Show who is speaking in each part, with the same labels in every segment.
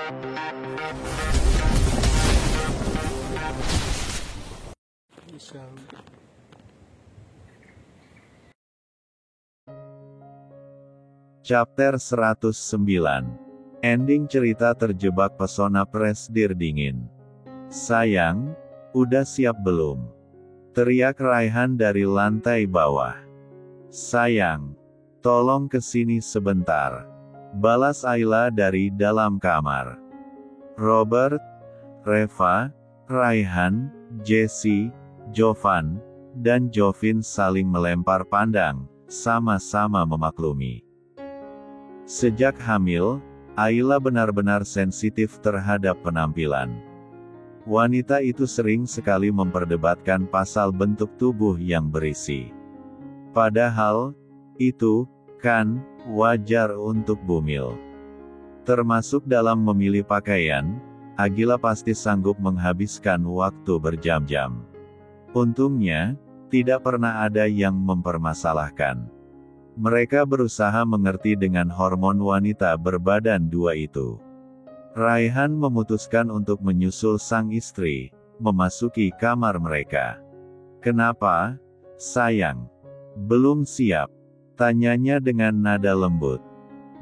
Speaker 1: Chapter 109. Ending cerita terjebak pesona presdir dingin. Sayang, udah siap belum? Teriak Raihan dari lantai bawah. Sayang, tolong kesini sebentar. Balas Ayla dari dalam kamar. Robert, Reva, Raihan, Jesse, Jovan, dan Jovin saling melempar pandang, sama-sama memaklumi. Sejak hamil, Ayla benar-benar sensitif terhadap penampilan. Wanita itu sering sekali memperdebatkan pasal bentuk tubuh yang berisi. Padahal, itu, kan, wajar untuk bumil. Termasuk dalam memilih pakaian, Agila pasti sanggup menghabiskan waktu berjam-jam. Untungnya, tidak pernah ada yang mempermasalahkan. Mereka berusaha mengerti dengan hormon wanita berbadan dua itu. Raihan memutuskan untuk menyusul sang istri, memasuki kamar mereka. "Kenapa, sayang? Belum siap?" tanyanya dengan nada lembut.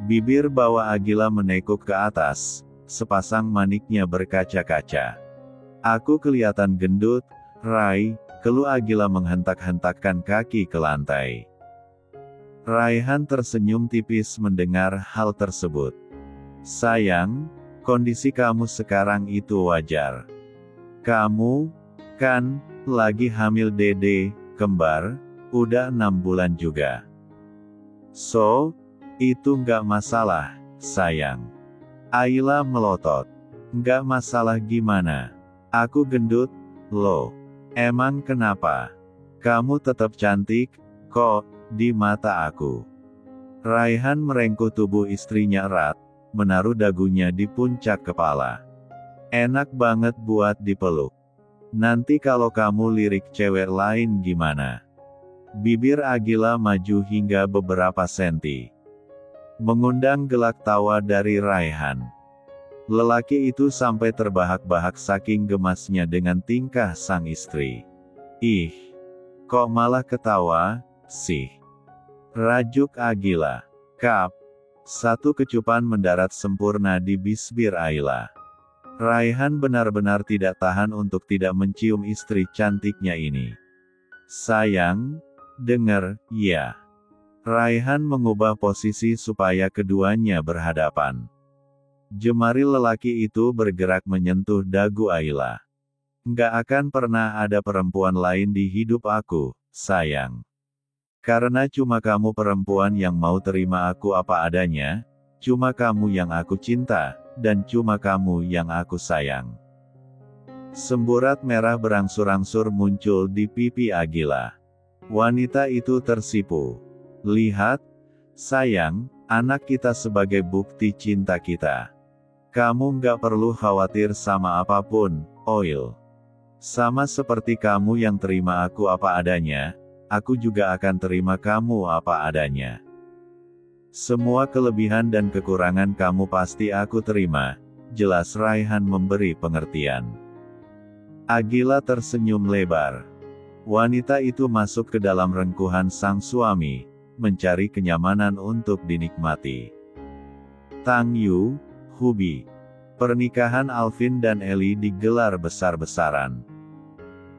Speaker 1: Bibir bawah Agila menekuk ke atas, sepasang maniknya berkaca-kaca. "Aku kelihatan gendut, Rai," keluh Agila menghentak-hentakkan kaki ke lantai. Raihan tersenyum tipis mendengar hal tersebut. "Sayang, kondisi kamu sekarang itu wajar. Kamu, kan, lagi hamil dede, kembar, udah 6 bulan juga. So, itu nggak masalah, sayang." Ayla melotot. "Nggak masalah gimana? Aku gendut, loh. Emang kenapa? Kamu tetap cantik, kok, di mata aku." Raihan merengkuh tubuh istrinya erat, menaruh dagunya di puncak kepala. "Enak banget buat dipeluk. Nanti kalau kamu lirik cewek lain gimana?" Bibir Agila maju hingga beberapa senti, mengundang gelak tawa dari Raihan. Lelaki itu sampai terbahak-bahak saking gemasnya dengan tingkah sang istri. "Ih, kok malah ketawa sih?" rajuk Agila. "Kap." Satu kecupan mendarat sempurna di bibir Ayla. Raihan benar-benar tidak tahan untuk tidak mencium istri cantiknya ini. "Sayang, denger, ya." Raihan mengubah posisi supaya keduanya berhadapan. Jemari lelaki itu bergerak menyentuh dagu Ayla. "Nggak akan pernah ada perempuan lain di hidup aku, sayang. Karena cuma kamu perempuan yang mau terima aku apa adanya, cuma kamu yang aku cinta, dan cuma kamu yang aku sayang." Semburat merah berangsur-angsur muncul di pipi Agila. Wanita itu tersipu. "Lihat, sayang, anak kita sebagai bukti cinta kita. Kamu nggak perlu khawatir sama apapun, Oil. Sama seperti kamu yang terima aku apa adanya, aku juga akan terima kamu apa adanya. Semua kelebihan dan kekurangan kamu pasti aku terima," jelas Raihan memberi pengertian. Agila tersenyum lebar. Wanita itu masuk ke dalam rengkuhan sang suami, mencari kenyamanan untuk dinikmati. Tang Yu, Hubi. Pernikahan Alvin dan Ellie digelar besar-besaran.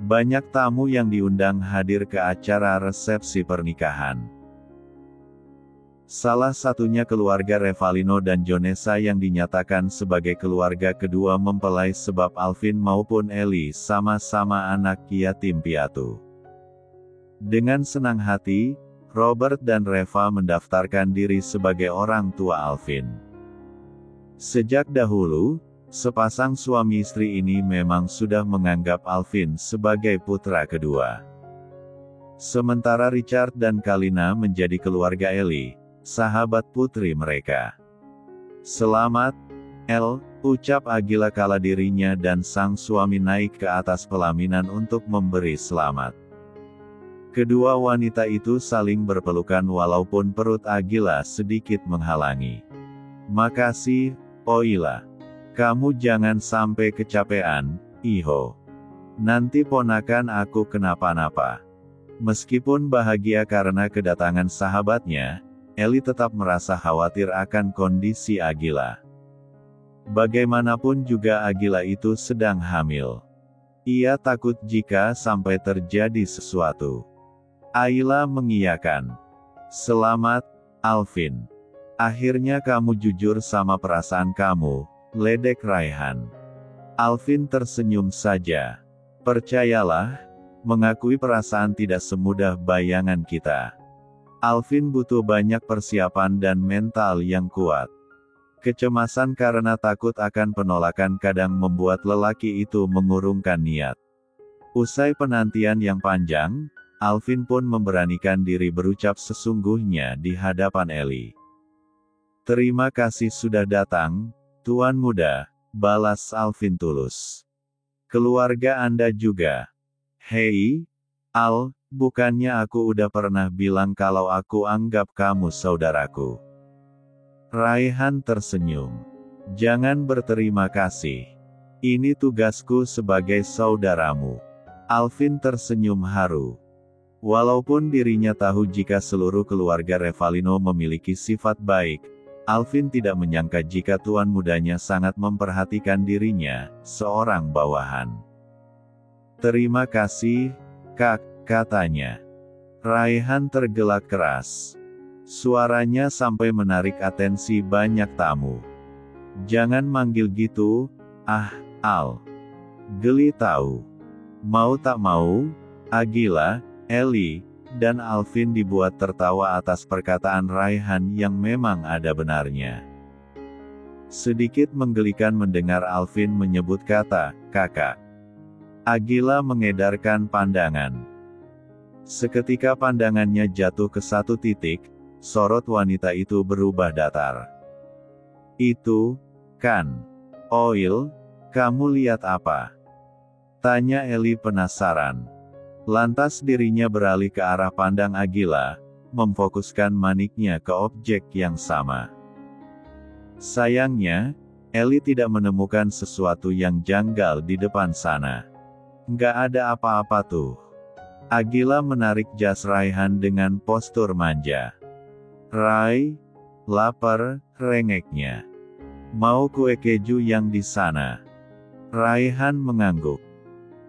Speaker 1: Banyak tamu yang diundang hadir ke acara resepsi pernikahan. Salah satunya keluarga Revalino dan Jonesa yang dinyatakan sebagai keluarga kedua mempelai sebab Alvin maupun Ellie sama-sama anak yatim piatu. Dengan senang hati, Robert dan Reva mendaftarkan diri sebagai orang tua Alvin. Sejak dahulu, sepasang suami istri ini memang sudah menganggap Alvin sebagai putra kedua. Sementara Richard dan Kalina menjadi keluarga Ellie, sahabat putri mereka. "Selamat, El," ucap Agila kala dirinya dan sang suami naik ke atas pelaminan untuk memberi selamat. Kedua wanita itu saling berpelukan walaupun perut Agila sedikit menghalangi. "Makasih, Oila. Kamu jangan sampai kecapean, Iho. Nanti ponakan aku kenapa-napa. Meskipun bahagia karena kedatangan sahabatnya, Ellie tetap merasa khawatir akan kondisi Agila. Bagaimanapun juga Agila itu sedang hamil. Ia takut jika sampai terjadi sesuatu. Ayla mengiyakan. Selamat, Alvin. Akhirnya kamu jujur sama perasaan kamu, ledek Raihan. Alvin tersenyum saja. Percayalah, mengakui perasaan tidak semudah bayangan kita. Alvin butuh banyak persiapan dan mental yang kuat. Kecemasan karena takut akan penolakan kadang membuat lelaki itu mengurungkan niat. Usai penantian yang panjang, Alvin pun memberanikan diri berucap sesungguhnya di hadapan Ellie. Terima kasih sudah datang, Tuan Muda, balas Alvin tulus. Keluarga Anda juga. Hei, Al, bukannya aku udah pernah bilang kalau aku anggap kamu saudaraku? Raihan tersenyum. Jangan berterima kasih. Ini tugasku sebagai saudaramu. Alvin tersenyum haru. Walaupun dirinya tahu jika seluruh keluarga Revalino memiliki sifat baik, Alvin tidak menyangka jika tuan mudanya sangat memperhatikan dirinya, seorang bawahan. Terima kasih, Kak, katanya. Raihan tergelak keras. Suaranya sampai menarik atensi banyak tamu. Jangan manggil gitu, Al. Geli tahu. Mau tak mau, Agila, Ellie, dan Alvin dibuat tertawa atas perkataan Raihan yang memang ada benarnya. Sedikit menggelikan mendengar Alvin menyebut kata, kakak. Agila mengedarkan pandangan. Seketika pandangannya jatuh ke satu titik, sorot wanita itu berubah datar. Itu, kan, Oil, kamu lihat apa? Tanya Ellie penasaran. Lantas dirinya beralih ke arah pandang Agila, memfokuskan maniknya ke objek yang sama. Sayangnya, Ellie tidak menemukan sesuatu yang janggal di depan sana. Nggak ada apa-apa tuh. Agila menarik jas Raihan dengan postur manja. Rai, lapar, rengeknya. Mau kue keju yang di sana? Raihan mengangguk.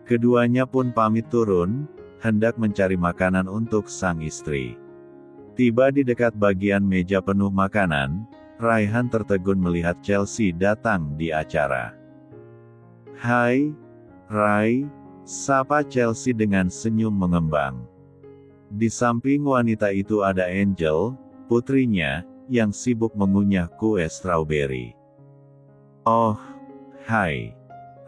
Speaker 1: Keduanya pun pamit turun, hendak mencari makanan untuk sang istri. Tiba di dekat bagian meja penuh makanan, Raihan tertegun melihat Chelsea datang di acara. Hai, Rai, sapa Chelsea dengan senyum mengembang. Di samping wanita itu ada Angel, putrinya, yang sibuk mengunyah kue strawberry. Oh, hai.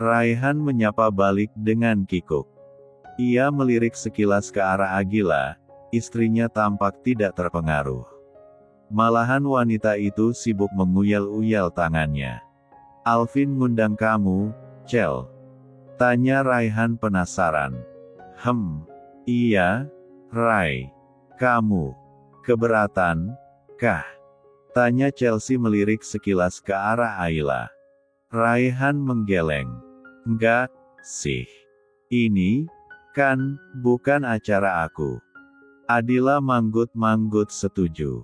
Speaker 1: Raihan menyapa balik dengan kikuk. Ia melirik sekilas ke arah Agila, istrinya tampak tidak terpengaruh. Malahan wanita itu sibuk menguyal-uyal tangannya. Alvin ngundang kamu, Cel. Tanya Raihan penasaran. Iya, Rai. Kamu. Keberatan, kah? Tanya Chelsea melirik sekilas ke arah Ayla. Raihan menggeleng. Enggak, sih. Ini, kan, bukan acara aku. Adila manggut-manggut setuju.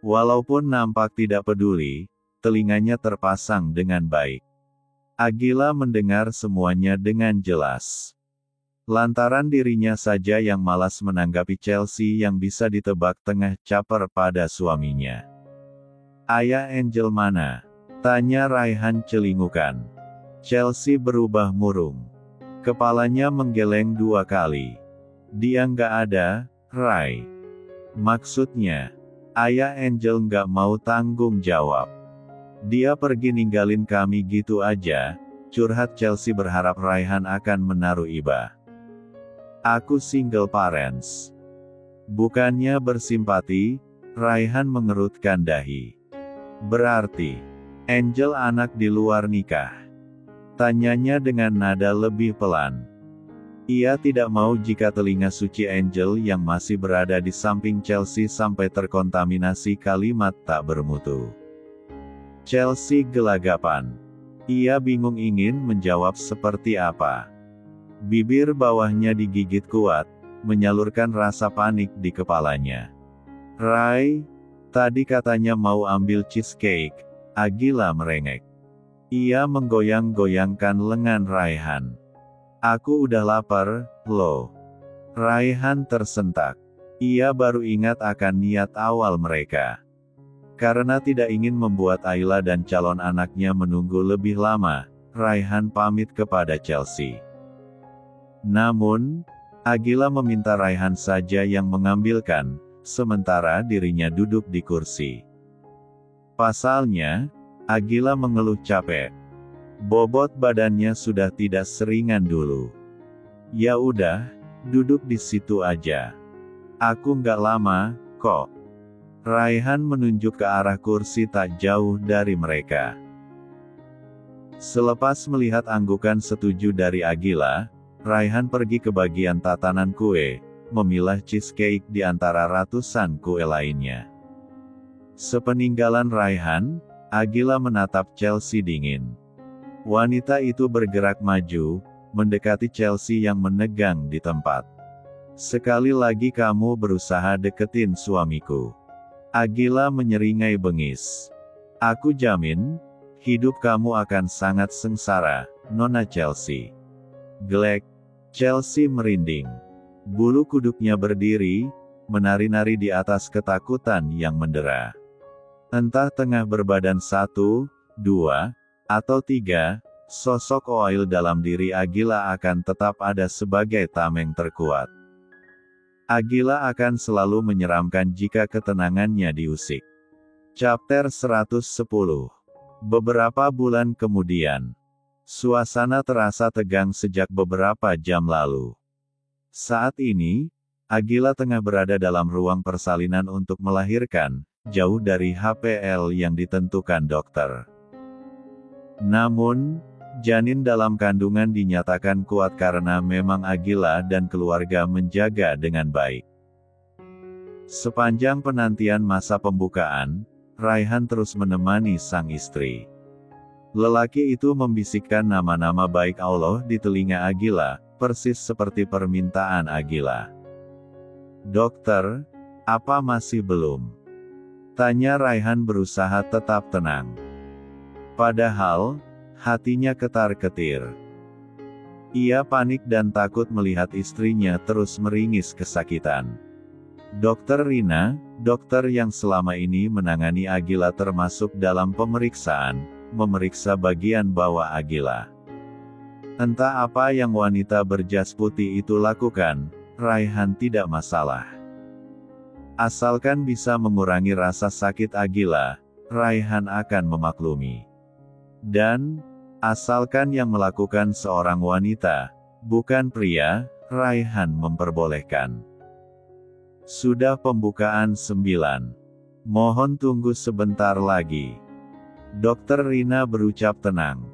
Speaker 1: Walaupun nampak tidak peduli, telinganya terpasang dengan baik. Agila mendengar semuanya dengan jelas. Lantaran dirinya saja yang malas menanggapi Chelsea yang bisa ditebak tengah caper pada suaminya. Ayah Angel mana? Tanya Raihan celingukan. Chelsea berubah murung. Kepalanya menggeleng 2 kali. Dia nggak ada, Rai. Maksudnya, Ayah Angel nggak mau tanggung jawab. Dia pergi ninggalin kami gitu aja, curhat Chelsea berharap Raihan akan menaruh iba. Aku single parents. Bukannya bersimpati, Raihan mengerutkan dahi. Berarti, Angel anak di luar nikah? Tanyanya dengan nada lebih pelan. Ia tidak mau jika telinga suci Angel yang masih berada di samping Chelsea sampai terkontaminasi kalimat tak bermutu. Chelsea gelagapan. Ia bingung ingin menjawab seperti apa. Bibir bawahnya digigit kuat, menyalurkan rasa panik di kepalanya. Rai, tadi katanya mau ambil cheesecake, Agila merengek. Ia menggoyang-goyangkan lengan Raihan. Aku udah lapar, loh. Raihan tersentak. Ia baru ingat akan niat awal mereka. Karena tidak ingin membuat Ayla dan calon anaknya menunggu lebih lama, Raihan pamit kepada Chelsea. Namun, Agila meminta Raihan saja yang mengambilkan, sementara dirinya duduk di kursi. Pasalnya, Agila mengeluh capek. Bobot badannya sudah tidak seringan dulu. Ya udah, duduk di situ aja. Aku nggak lama, kok. Raihan menunjuk ke arah kursi tak jauh dari mereka. Selepas melihat anggukan setuju dari Agila, Raihan pergi ke bagian tatanan kue, memilah cheesecake di antara ratusan kue lainnya. Sepeninggalan Raihan, Agila menatap Chelsea dingin. Wanita itu bergerak maju, mendekati Chelsea yang menegang di tempat. Sekali lagi kamu berusaha deketin suamiku. Agila menyeringai bengis. Aku jamin, hidup kamu akan sangat sengsara, Nona Chelsea. Glek. Chelsea merinding. Bulu kuduknya berdiri, menari-nari di atas ketakutan yang mendera. Entah tengah berbadan 1, 2, atau 3, sosok Oil dalam diri Agila akan tetap ada sebagai tameng terkuat. Agila akan selalu menyeramkan jika ketenangannya diusik. Chapter 110. Beberapa bulan kemudian. Suasana terasa tegang sejak beberapa jam lalu. Saat ini, Agila tengah berada dalam ruang persalinan untuk melahirkan, jauh dari HPL yang ditentukan dokter. Namun, janin dalam kandungan dinyatakan kuat karena memang Agila dan keluarga menjaga dengan baik. Sepanjang penantian masa pembukaan, Raihan terus menemani sang istri. Lelaki itu membisikkan nama-nama baik Allah di telinga Agila, persis seperti permintaan Agila. Dokter, apa masih belum? Tanya Raihan berusaha tetap tenang. Padahal, hatinya ketar-ketir. Ia panik dan takut melihat istrinya terus meringis kesakitan. Dokter Rina, dokter yang selama ini menangani Agila termasuk dalam pemeriksaan, memeriksa bagian bawah Agila. Entah apa yang wanita berjas putih itu lakukan, Raihan tidak masalah. Asalkan bisa mengurangi rasa sakit Agila, Raihan akan memaklumi. Dan, asalkan yang melakukan seorang wanita, bukan pria, Raihan memperbolehkan. Sudah pembukaan 9. Mohon tunggu sebentar lagi. Dokter Rina berucap tenang.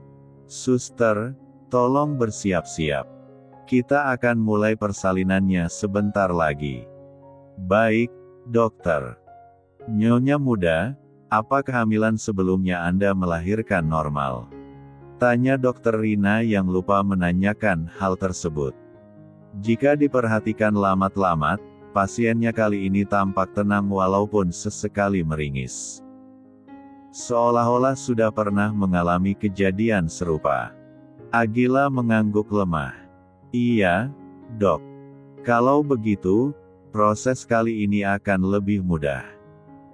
Speaker 1: Suster, tolong bersiap-siap. Kita akan mulai persalinannya sebentar lagi. Baik, dokter. Nyonya muda, apa kehamilan sebelumnya Anda melahirkan normal? Tanya dokter Rina yang lupa menanyakan hal tersebut. Jika diperhatikan lamat-lamat, pasiennya kali ini tampak tenang walaupun sesekali meringis. Seolah-olah sudah pernah mengalami kejadian serupa. Agila mengangguk lemah. Iya, dok. Kalau begitu, proses kali ini akan lebih mudah.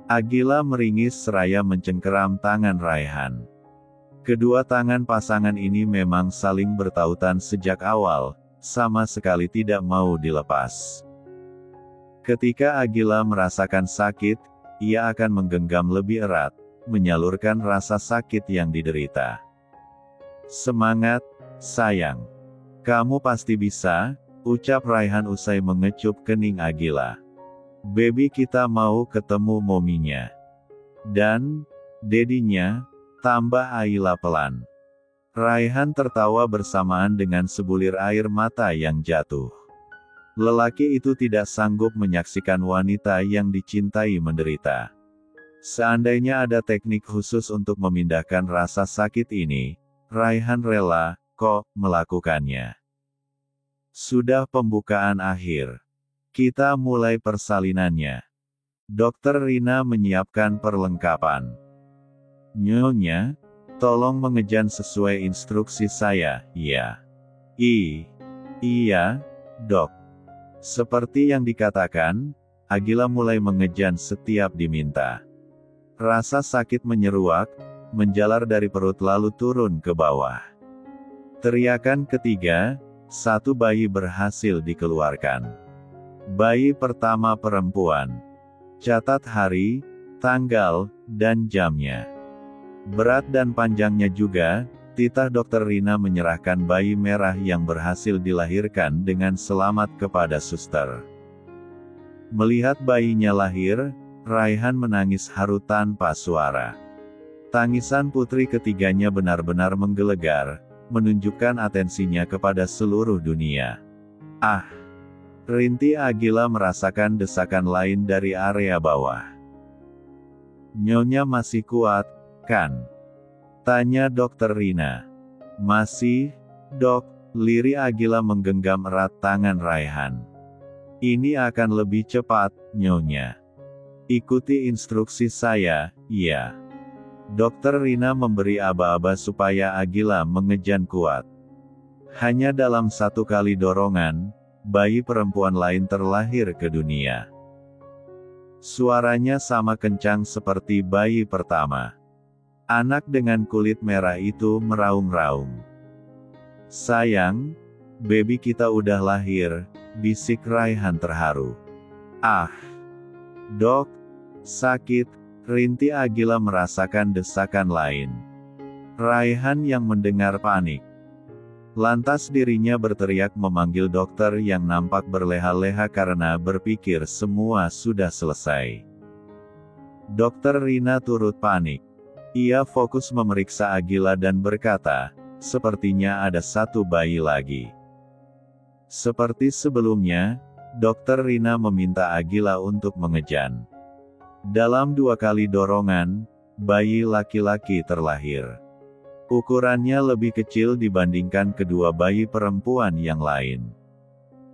Speaker 1: Agila meringis seraya mencengkeram tangan Raihan. Kedua tangan pasangan ini memang saling bertautan sejak awal, sama sekali tidak mau dilepas. Ketika Agila merasakan sakit, ia akan menggenggam lebih erat, menyalurkan rasa sakit yang diderita. Semangat, sayang. Kamu pasti bisa, ucap Raihan usai mengecup kening Agila. Baby kita mau ketemu mominya. Dan, dedinya, tambah Ayla pelan. Raihan tertawa bersamaan dengan sebulir air mata yang jatuh. Lelaki itu tidak sanggup menyaksikan wanita yang dicintai menderita. Seandainya ada teknik khusus untuk memindahkan rasa sakit ini, Raihan rela, kok, melakukannya. Sudah pembukaan akhir. Kita mulai persalinannya. Dokter Rina menyiapkan perlengkapan. Nyonya, tolong mengejan sesuai instruksi saya, ya. Iya, dok. Seperti yang dikatakan, Agila mulai mengejan setiap diminta. Rasa sakit menyeruak, menjalar dari perut lalu turun ke bawah. Teriakan ketiga, satu bayi berhasil dikeluarkan. Bayi pertama perempuan. Catat hari, tanggal, dan jamnya. Berat dan panjangnya juga, titah Dokter Rina menyerahkan bayi merah yang berhasil dilahirkan dengan selamat kepada suster. Melihat bayinya lahir, Raihan menangis haru tanpa suara. Tangisan putri ketiganya benar-benar menggelegar, menunjukkan atensinya kepada seluruh dunia. Ah! Rinti Agila merasakan desakan lain dari area bawah. Nyonya masih kuat, kan? Tanya Dokter Rina. Masih, dok, liri Agila menggenggam erat tangan Raihan. Ini akan lebih cepat, Nyonya. Ikuti instruksi saya, ya. Dokter Rina memberi aba-aba supaya Agila mengejan kuat. Hanya dalam satu kali dorongan, bayi perempuan lain terlahir ke dunia. Suaranya sama kencang seperti bayi pertama. Anak dengan kulit merah itu meraung-raung. Sayang, baby kita udah lahir, bisik Raihan terharu. Ah! Dok, sakit. Rinti Agila merasakan desakan lain. Raihan yang mendengar panik. Lantas dirinya berteriak memanggil dokter yang nampak berleha-leha karena berpikir semua sudah selesai. Dokter Rina turut panik. Ia fokus memeriksa Agila dan berkata, sepertinya ada satu bayi lagi. Seperti sebelumnya, Dokter Rina meminta Agila untuk mengejan. Dalam 2 kali dorongan, bayi laki-laki terlahir. Ukurannya lebih kecil dibandingkan kedua bayi perempuan yang lain.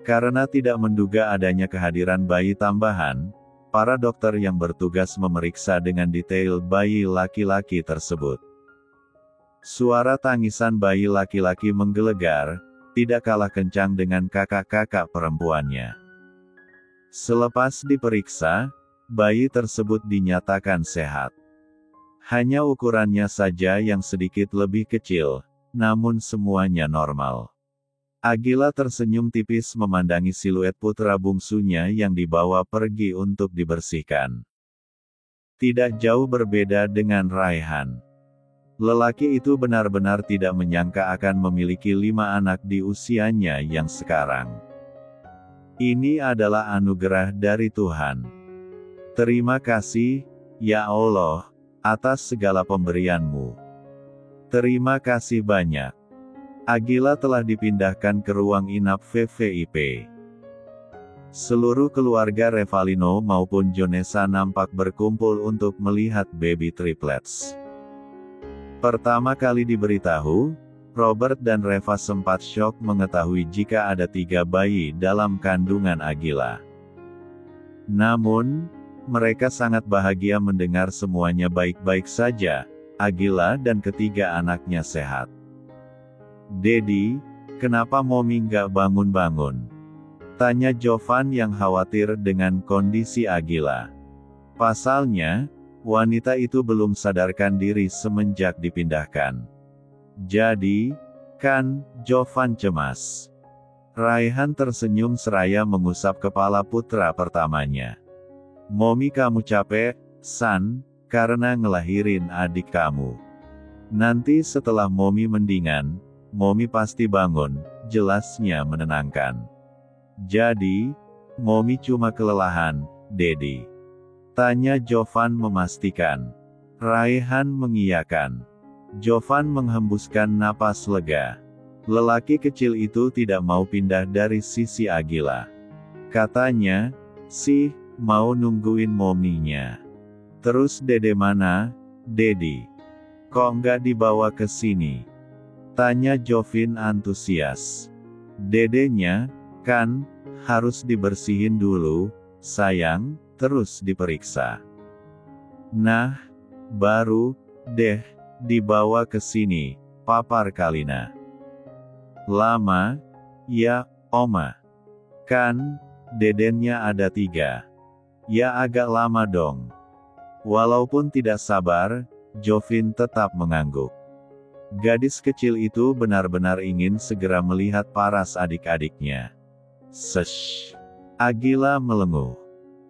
Speaker 1: Karena tidak menduga adanya kehadiran bayi tambahan, para dokter yang bertugas memeriksa dengan detail bayi laki-laki tersebut. Suara tangisan bayi laki-laki menggelegar, tidak kalah kencang dengan kakak-kakak perempuannya. Selepas diperiksa, bayi tersebut dinyatakan sehat. Hanya ukurannya saja yang sedikit lebih kecil, namun semuanya normal. Agila tersenyum tipis memandangi siluet putra bungsunya yang dibawa pergi untuk dibersihkan. Tidak jauh berbeda dengan Raihan. Lelaki itu benar-benar tidak menyangka akan memiliki 5 anak di usianya yang sekarang. Ini adalah anugerah dari Tuhan. Terima kasih, ya Allah, atas segala pemberian-Mu. Terima kasih banyak. Agila telah dipindahkan ke ruang inap VVIP. Seluruh keluarga Revalino maupun Jonesa nampak berkumpul untuk melihat baby triplets. Pertama kali diberitahu, Robert dan Reva sempat syok mengetahui jika ada 3 bayi dalam kandungan Agila. Namun, mereka sangat bahagia mendengar semuanya baik-baik saja, Agila dan ketiga anaknya sehat. Dedi, kenapa Mommy nggak bangun-bangun? Tanya Jovan yang khawatir dengan kondisi Agila. Pasalnya, wanita itu belum sadarkan diri semenjak dipindahkan. Jadi, kan, Jovan cemas. Raihan tersenyum seraya mengusap kepala putra pertamanya. Mommy kamu capek, San, karena ngelahirin adik kamu. Nanti setelah Mommy mendingan, Mommy pasti bangun, jelasnya menenangkan. Jadi, Mommy cuma kelelahan, Dedi. Tanya Jovan memastikan. Raihan mengiyakan. Jovan menghembuskan napas lega. Lelaki kecil itu tidak mau pindah dari sisi Agila. Katanya, sih, mau nungguin mominya. Terus Dede mana, Dedi? Kok nggak dibawa ke sini? Tanya Jovin antusias. Dedenya, kan, harus dibersihin dulu, sayang, terus diperiksa. Nah, baru, deh, dibawa ke sini, papar Kalina. Lama? Ya, Oma. Kan, dedennya ada 3. Ya agak lama dong. Walaupun tidak sabar, Jovin tetap mengangguk. Gadis kecil itu benar-benar ingin segera melihat paras adik-adiknya. Sesh. Agila melenguh.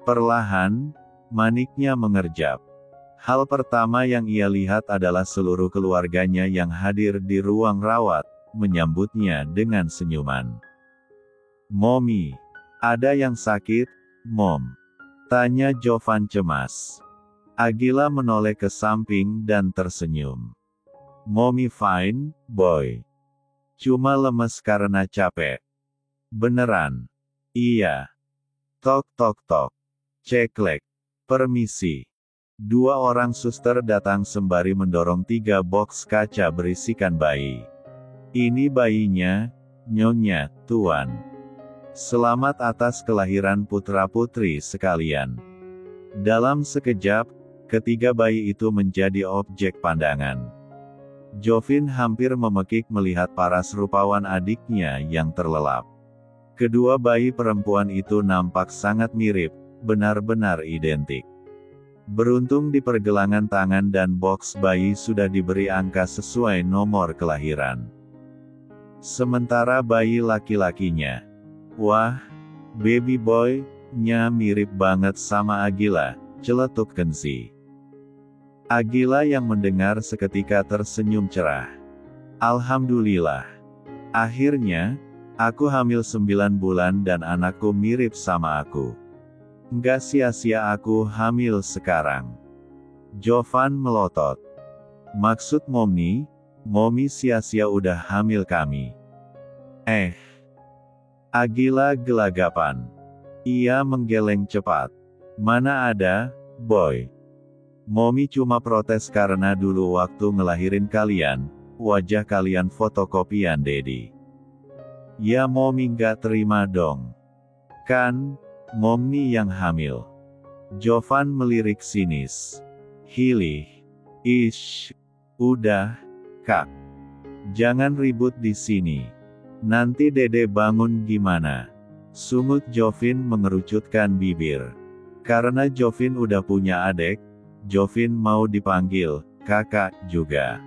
Speaker 1: Perlahan, maniknya mengerjap. Hal pertama yang ia lihat adalah seluruh keluarganya yang hadir di ruang rawat, menyambutnya dengan senyuman. Mommy, ada yang sakit, Mom? Tanya Jovan cemas. Agila menoleh ke samping dan tersenyum. Mommy fine, boy. Cuma lemes karena capek. Beneran? Iya. Tok tok tok. Ceklek. Permisi. 2 orang suster datang sembari mendorong 3 boks kaca berisikan bayi. Ini bayinya, Nyonya, Tuan. Selamat atas kelahiran putra-putri sekalian. Dalam sekejap, ketiga bayi itu menjadi objek pandangan. Jovin hampir memekik melihat paras rupawan adiknya yang terlelap. Kedua bayi perempuan itu nampak sangat mirip, benar-benar identik. Beruntung di pergelangan tangan dan boks bayi sudah diberi angka sesuai nomor kelahiran. Sementara bayi laki-lakinya, wah, baby boy-nya mirip banget sama Agila, celetuk Kenzi. Agila yang mendengar seketika tersenyum cerah. Alhamdulillah. Akhirnya, aku hamil 9 bulan dan anakku mirip sama aku. Nggak sia-sia aku hamil sekarang. Jovan melotot. Maksud Mommy sia-sia udah hamil kami. Agila gelagapan. Ia menggeleng cepat. Mana ada, boy. Mommy cuma protes karena dulu waktu ngelahirin kalian, wajah kalian fotokopian Daddy. Ya Mommy nggak terima dong. Kan, Mommy yang hamil. Jovan melirik sinis. Hilih. Ish. Udah, Kak. Jangan ribut di sini. Nanti Dede bangun gimana? Sungut Jovin mengerucutkan bibir. Karena Jovin udah punya adik, Jovin mau dipanggil kakak juga.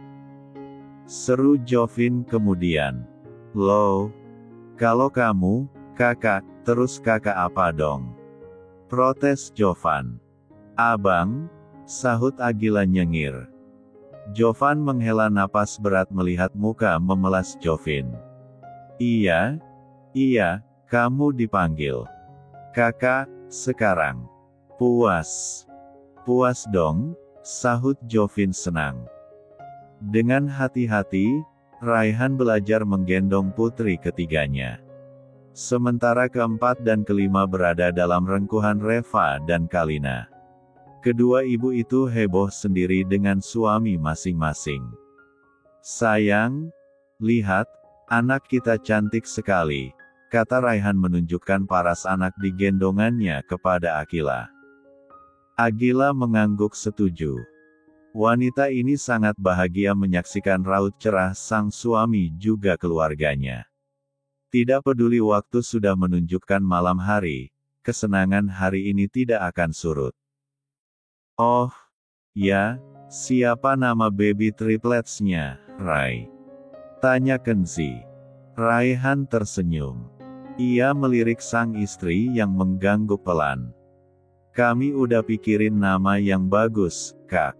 Speaker 1: Seru Jovin kemudian. Loh, kalau kamu, kakak, terus kakak apa dong? Protes Jovan. Abang, sahut Agila nyengir. Jovan menghela napas berat melihat muka memelas Jovin. Iya, kamu dipanggil kakak, sekarang. Puas dong, sahut Jovin senang. Dengan hati-hati, Raihan belajar menggendong putri ketiganya. Sementara keempat dan kelima berada dalam rengkuhan Reva dan Kalina. Kedua ibu itu heboh sendiri dengan suami masing-masing. Sayang, lihat, anak kita cantik sekali, kata Raihan menunjukkan paras anak di gendongannya kepada Agila. Agila mengangguk setuju. Wanita ini sangat bahagia menyaksikan raut cerah sang suami juga keluarganya. Tidak peduli waktu sudah menunjukkan malam hari, kesenangan hari ini tidak akan surut. Oh, ya, siapa nama baby triplets-nya, Rai? Tanya Kenzi. Raihan tersenyum. Ia melirik sang istri yang mengganggu pelan. Kami udah pikirin nama yang bagus, Kak.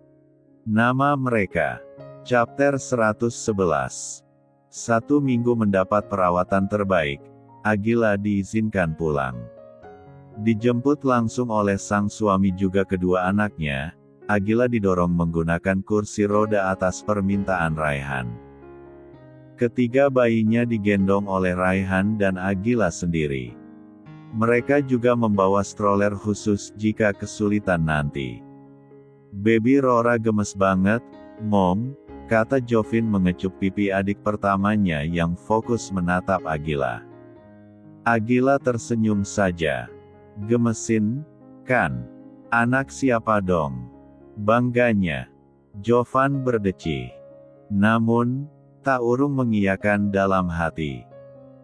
Speaker 1: Nama mereka. Chapter 111. 1 minggu mendapat perawatan terbaik, Agila diizinkan pulang. Dijemput langsung oleh sang suami juga kedua anaknya, Agila didorong menggunakan kursi roda atas permintaan Raihan. Ketiga bayinya digendong oleh Raihan dan Agila sendiri. Mereka juga membawa stroller khusus jika kesulitan nanti. Baby Rora gemes banget, Mom, kata Jovin mengecup pipi adik pertamanya yang fokus menatap Agila. Agila tersenyum saja. Gemesin, kan? Anak siapa dong? Bangganya. Jovan berdecih. Namun, tak urung mengiyakan dalam hati.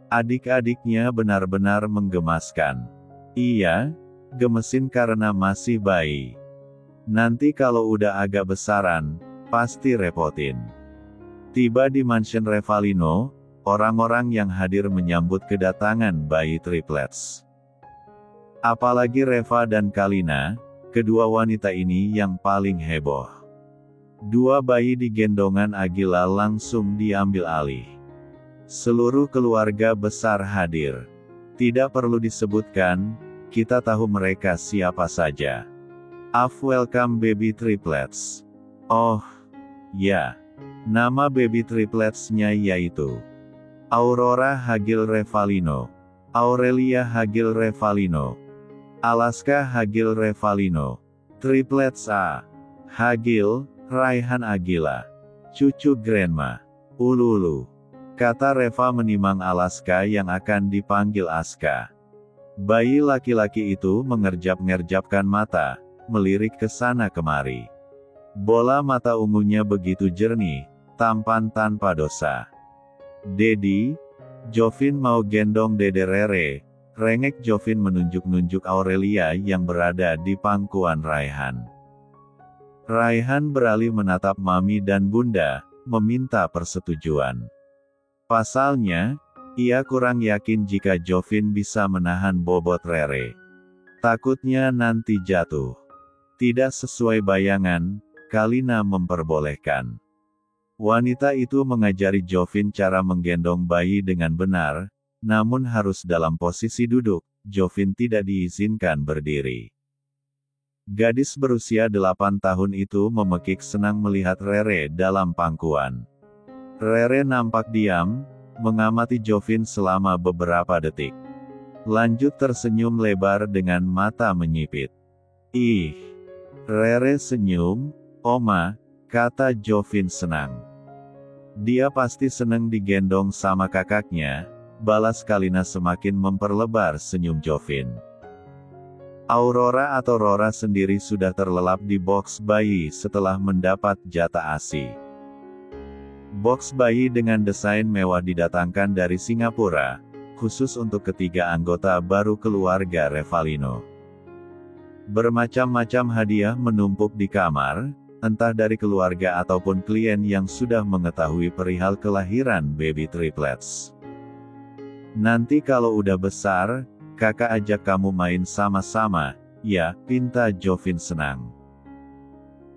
Speaker 1: Adik-adiknya benar-benar menggemaskan. Iya, gemesin karena masih bayi. Nanti kalau udah agak besaran, pasti repotin. Tiba di mansion Revalino, orang-orang yang hadir menyambut kedatangan bayi triplets. Apalagi Reva dan Kalina, kedua wanita ini yang paling heboh. Dua bayi di gendongan Agila langsung diambil alih. Seluruh keluarga besar hadir. Tidak perlu disebutkan, kita tahu mereka siapa saja. Welcome baby triplets. Oh, ya. Nama baby triplets-nya yaitu Aurora Hagil Revalino, Aurelia Hagil Revalino, Alaska Hagil Revalino, triplets A. Hagil, Raihan Agila. Cucu Grandma. Ululu. Kata Reva menimang Alaska yang akan dipanggil Aska. Bayi laki-laki itu mengerjap-ngerjapkan mata, melirik ke sana kemari. Bola mata ungunya begitu jernih, tampan tanpa dosa. Dedi, Jovin mau gendong Dede Rere. Rengek Jovin menunjuk-nunjuk Aurelia yang berada di pangkuan Raihan. Raihan beralih menatap Mami dan Bunda, meminta persetujuan. Pasalnya, ia kurang yakin jika Jovin bisa menahan bobot Rere. Takutnya nanti jatuh. Tidak sesuai bayangan, Kalina memperbolehkan. Wanita itu mengajari Jovin cara menggendong bayi dengan benar, namun harus dalam posisi duduk. Jovin tidak diizinkan berdiri. Gadis berusia 8 tahun itu memekik senang melihat Rere dalam pangkuan. Rere nampak diam, mengamati Jovin selama beberapa detik. Lanjut tersenyum lebar dengan mata menyipit. Ih, Rere senyum, Oma, kata Jovin senang. Dia pasti senang digendong sama kakaknya, balas Kalina semakin memperlebar senyum Jovin. Aurora atau Rora sendiri sudah terlelap di box bayi setelah mendapat jatah ASI. Box bayi dengan desain mewah didatangkan dari Singapura, khusus untuk ketiga anggota baru keluarga Revalino. Bermacam-macam hadiah menumpuk di kamar, entah dari keluarga ataupun klien yang sudah mengetahui perihal kelahiran baby triplets. Nanti kalau udah besar, kakak ajak kamu main sama-sama, ya, pinta Jovin senang.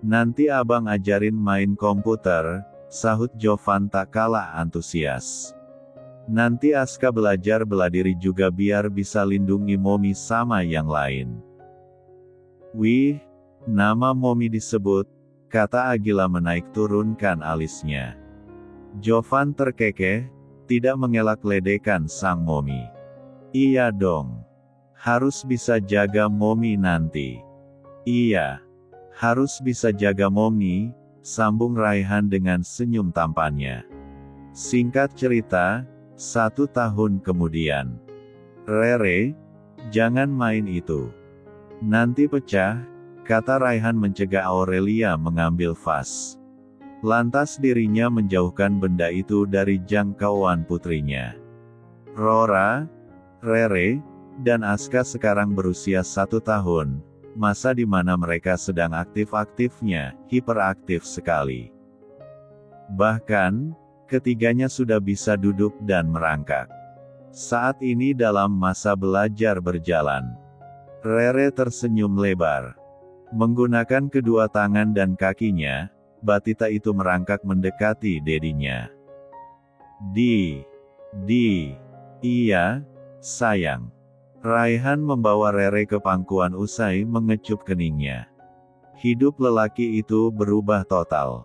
Speaker 1: Nanti abang ajarin main komputer, sahut Jovan tak kalah antusias. Nanti Aska belajar bela diri juga biar bisa lindungi Momi sama yang lain. Wih, nama Momi disebut, kata Agila menaik turunkan alisnya. Jovan terkekeh, tidak mengelak ledekan sang Momi. Iya dong. Harus bisa jaga Momi nanti. Iya. Harus bisa jaga Momi, sambung Raihan dengan senyum tampannya. Singkat cerita, 1 tahun kemudian. Rere, jangan main itu. Nanti pecah, kata Raihan mencegah Aurelia mengambil vas. Lantas dirinya menjauhkan benda itu dari jangkauan putrinya. Rora, Rere, dan Aska sekarang berusia 1 tahun, masa di mana mereka sedang aktif-aktifnya, hiperaktif sekali. Bahkan, ketiganya sudah bisa duduk dan merangkak. Saat ini dalam masa belajar berjalan. Rere tersenyum lebar. Menggunakan kedua tangan dan kakinya, batita itu merangkak mendekati dedinya. Iya, sayang. Raihan membawa Rere ke pangkuan usai mengecup keningnya. Hidup lelaki itu berubah total.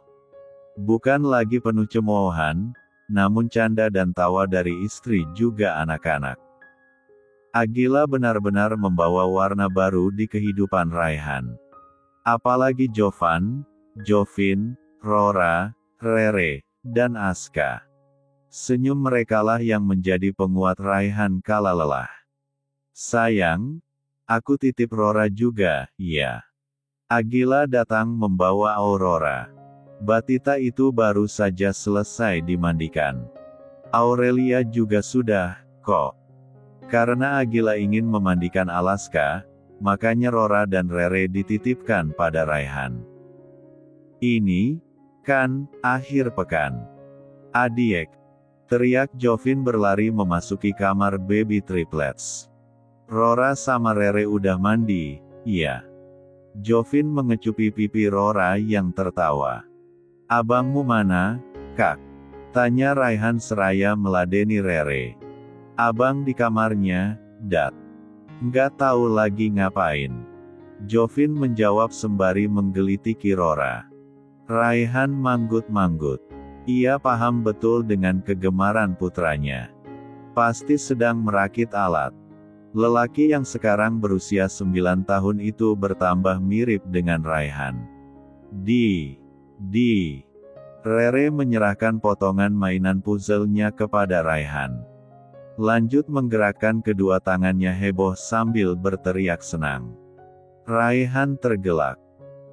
Speaker 1: Bukan lagi penuh cemoohan, namun canda dan tawa dari istri juga anak-anak. Agila benar-benar membawa warna baru di kehidupan Raihan. Apalagi Jovan, Jovin, Rora, Rere, dan Aska. Senyum merekalah yang menjadi penguat Raihan kala lelah. Sayang, aku titip Rora juga, ya. Agila datang membawa Aurora. Batita itu baru saja selesai dimandikan. Aurelia juga sudah, kok. Karena Agila ingin memandikan Alaska, makanya Rora dan Rere dititipkan pada Raihan. Ini, kan, akhir pekan. Adiek, teriak Jovin berlari memasuki kamar baby triplets. Rora sama Rere udah mandi, iya. Jovin mengecupi pipi Rora yang tertawa. Abangmu mana, Kak? Tanya Raihan seraya meladeni Rere. Abang di kamarnya, Dat. Nggak tahu lagi ngapain. Jovin menjawab sembari menggelitiki Rora. Raihan manggut-manggut. Ia paham betul dengan kegemaran putranya. Pasti sedang merakit alat. Lelaki yang sekarang berusia 9 tahun itu bertambah mirip dengan Raihan. Rere menyerahkan potongan mainan puzzle-nya kepada Raihan. Lanjut menggerakkan kedua tangannya heboh sambil berteriak senang. Raihan tergelak.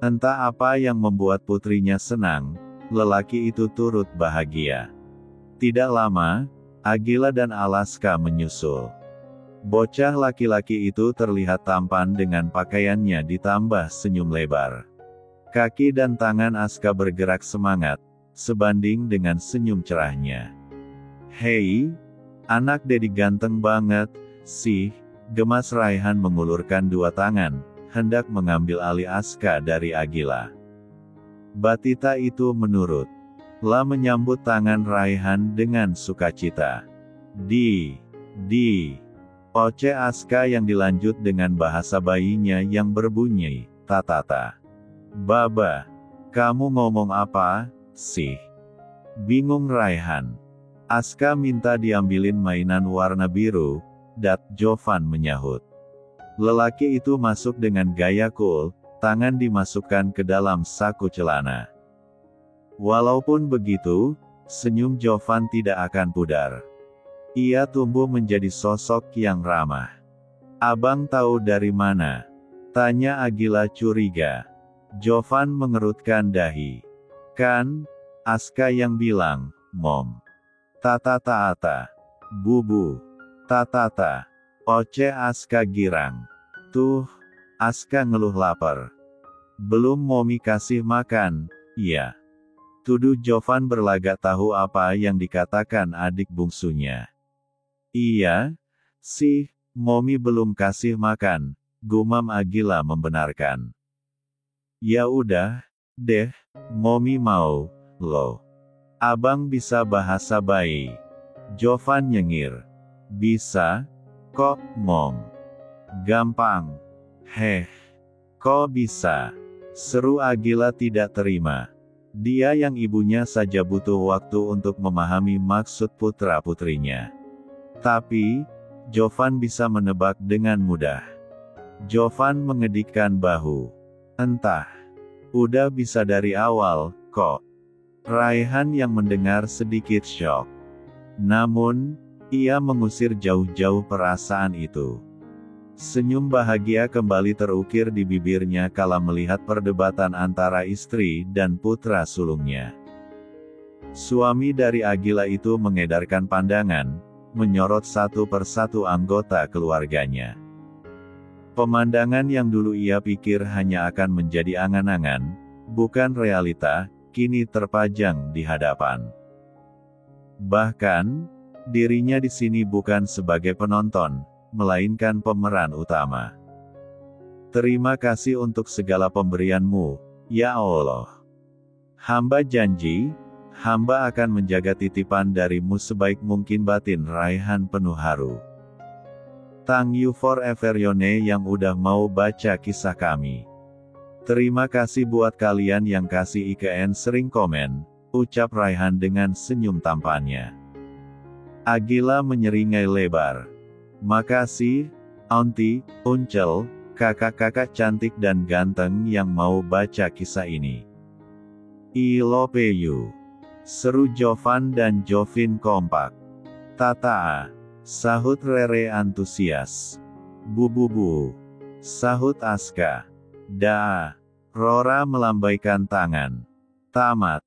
Speaker 1: Entah apa yang membuat putrinya senang, lelaki itu turut bahagia. Tidak lama, Agila dan Alaska menyusul. Bocah laki-laki itu terlihat tampan dengan pakaiannya ditambah senyum lebar. Kaki dan tangan Aska bergerak semangat, sebanding dengan senyum cerahnya. Hei, anak Dedi ganteng banget, sih, gemas Raihan mengulurkan dua tangan, hendak mengambil alih Aska dari Agila. Batita itu menurut. Lah menyambut tangan Raihan dengan sukacita. Oce Aska yang dilanjut dengan bahasa bayinya yang berbunyi, tatata. Baba, kamu ngomong apa, sih? Bingung Raihan. Aska minta diambilin mainan warna biru, Dat. Jovan menyahut. Lelaki itu masuk dengan gaya cool, tangan dimasukkan ke dalam saku celana. Walaupun begitu, senyum Jovan tidak akan pudar. Ia tumbuh menjadi sosok yang ramah. Abang tahu dari mana? Tanya Agila curiga. Jovan mengerutkan dahi. Kan, Aska yang bilang, Mom. Tata. Bubu. Tata. Oce Aska girang. Tuh, Aska ngeluh lapar. Belum Momi kasih makan, iya. Tuduh Jovan berlagak tahu apa yang dikatakan adik bungsunya. Iya, sih, Momi belum kasih makan, gumam Agila membenarkan. Ya udah, deh, Momi mau, loh. Abang bisa bahasa bayi. Jovan nyengir. Bisa, kok, Mom. Gampang. Heh, kok bisa? Seru Agila tidak terima. Dia yang ibunya saja butuh waktu untuk memahami maksud putra-putrinya. Tapi, Jovan bisa menebak dengan mudah. Jovan mengedikkan bahu. Entah. Udah bisa dari awal, kok. Raihan yang mendengar sedikit syok. Namun, ia mengusir jauh-jauh perasaan itu. Senyum bahagia kembali terukir di bibirnya kala melihat perdebatan antara istri dan putra sulungnya. Suami dari Agila itu mengedarkan pandangan, menyorot satu persatu anggota keluarganya. Pemandangan yang dulu ia pikir hanya akan menjadi angan-angan, bukan realita, kini terpajang di hadapan. Bahkan, dirinya di sini bukan sebagai penonton, melainkan pemeran utama. Terima kasih untuk segala pemberianmu, ya Allah. Hamba janji, hamba akan menjaga titipan darimu sebaik mungkin. Batin Raihan penuh haru. Thank you for everyone yang udah mau baca kisah kami. Terima kasih buat kalian yang kasih IKN sering komen, ucap Raihan dengan senyum tampannya. Agila menyeringai lebar. Makasih, Auntie, Uncel, kakak-kakak cantik dan ganteng yang mau baca kisah ini. I love you. Seru Jovan dan Jovin kompak. Tata, sahut Rere antusias. Bu, sahut Aska. Da, Rora melambaikan tangan. Tamat.